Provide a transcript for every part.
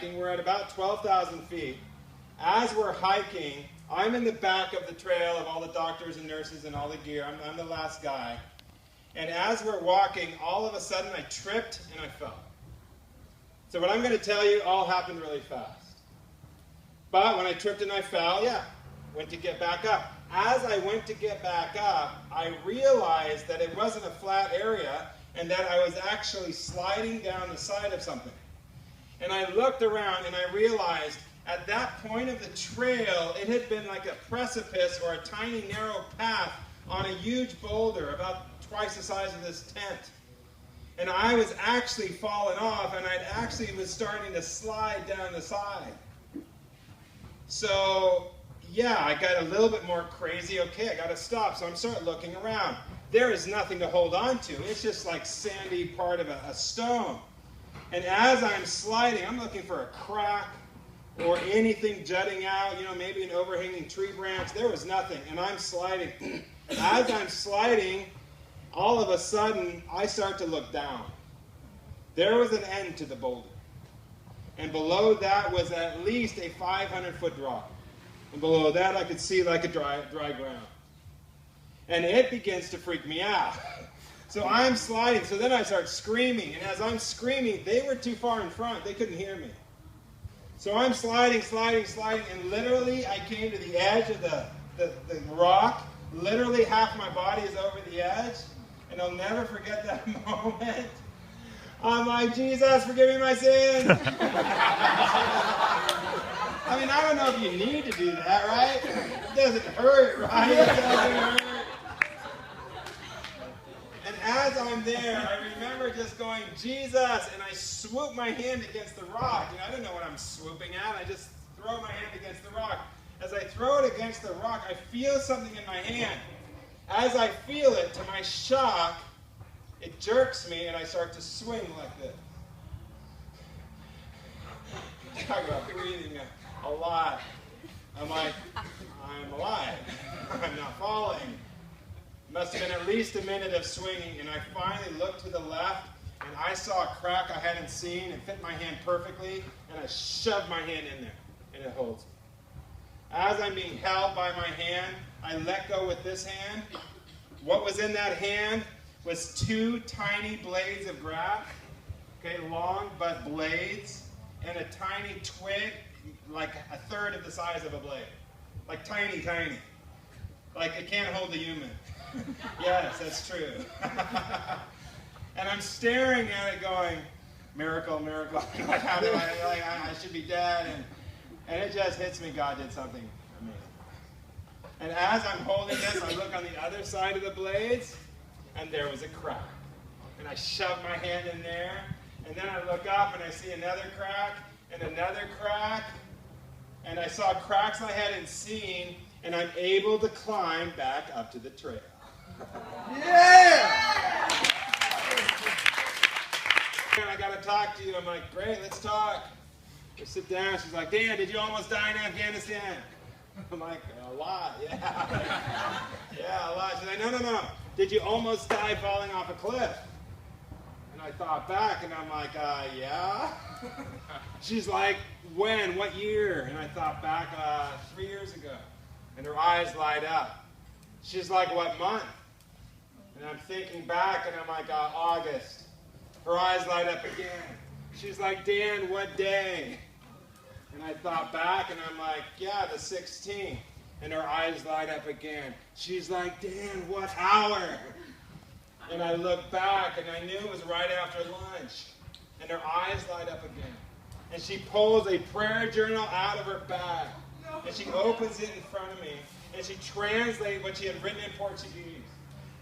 We're at about 12,000 feet. As we're hiking, I'm in the back of the trail of all the doctors and nurses and all the gear. I'm the last guy. And as we're walking, all of a sudden I tripped and I fell. So what I'm going to tell you all happened really fast. But when I tripped and I fell, went to get back up. As I went to get back up, I realized that it wasn't a flat area and that I was actually sliding down the side of something. And I looked around and I realized at that point of the trail, it had been like a precipice or a tiny narrow path on a huge boulder about twice the size of this tent. And I was actually falling off, and I actually was starting to slide down the side. So, I got a little bit more crazy. Okay, I got to stop. So I'm starting looking around. There is nothing to hold on to. It's just like sandy part of a stone. And as I'm sliding, I'm looking for a crack or anything jutting out, maybe an overhanging tree branch. There was nothing, and I'm sliding. As I'm sliding, all of a sudden, I start to look down. There was an end to the boulder. And below that was at least a 500-foot drop. And below that, I could see like a dry ground. And it begins to freak me out. So I'm sliding, so then I start screaming, and as I'm screaming, they were too far in front, they couldn't hear me. So I'm sliding, and literally I came to the edge of the rock. Literally half my body is over the edge, and I'll never forget that moment. I'm like, Jesus, forgive me my sins. I mean, I don't know if you need to do that, right? It doesn't hurt, right? It doesn't hurt. And as I'm there, I remember just going, Jesus, and I swoop my hand against the rock. I don't know what I'm swooping at. I just throw my hand against the rock. As I throw it against the rock, I feel something in my hand. As I feel it, to my shock, it jerks me, and I start to swing like this. Talk about breathing a lot. I'm like, I'm alive. I'm not falling. Must have been at least a minute of swinging, and I finally looked to the left, and I saw a crack I hadn't seen. It fit my hand perfectly, and I shoved my hand in there, and it holds me. As I'm being held by my hand, I let go with this hand. What was in that hand was 2 tiny blades of grass, long but blades, and a tiny twig, like a third of the size of a blade, like tiny. Like it can't hold a human. Yes, that's true. And I'm staring at it going, miracle. Like, how do I should be dead. And it just hits me, God did something amazing. And as I'm holding this, I look on the other side of the blades, and there was a crack. And I shove my hand in there, and then I look up and I see another crack, and another crack, and I saw cracks I hadn't seen, and I'm able to climb back up to the trail. Yeah! And I got to talk to you. I'm like, great, let's talk. We sit down. She's like, Dan, did you almost die in Afghanistan? I'm like, a lot, yeah. Yeah, a lot. She's like, no. Did you almost die falling off a cliff? And I thought back, and I'm like, yeah. She's like, when? What year? And I thought back 3 years ago. And her eyes light up. She's like, what month? And I'm thinking back, and I'm like, August. Her eyes light up again. She's like, Dan, what day? And I thought back, and I'm like, yeah, the 16th. And her eyes light up again. She's like, Dan, what hour? And I look back, and I knew it was right after lunch. And her eyes light up again. And she pulls a prayer journal out of her bag. And she opens it in front of me. And she translates what she had written in Portuguese.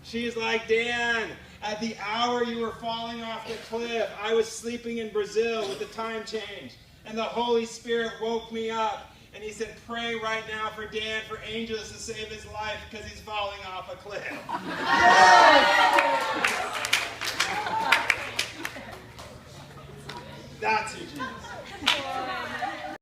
She's like, Dan, at the hour you were falling off the cliff, I was sleeping in Brazil with the time change. And the Holy Spirit woke me up. And he said, pray right now for Dan, for angels to save his life because he's falling off a cliff. That's who Jesus is.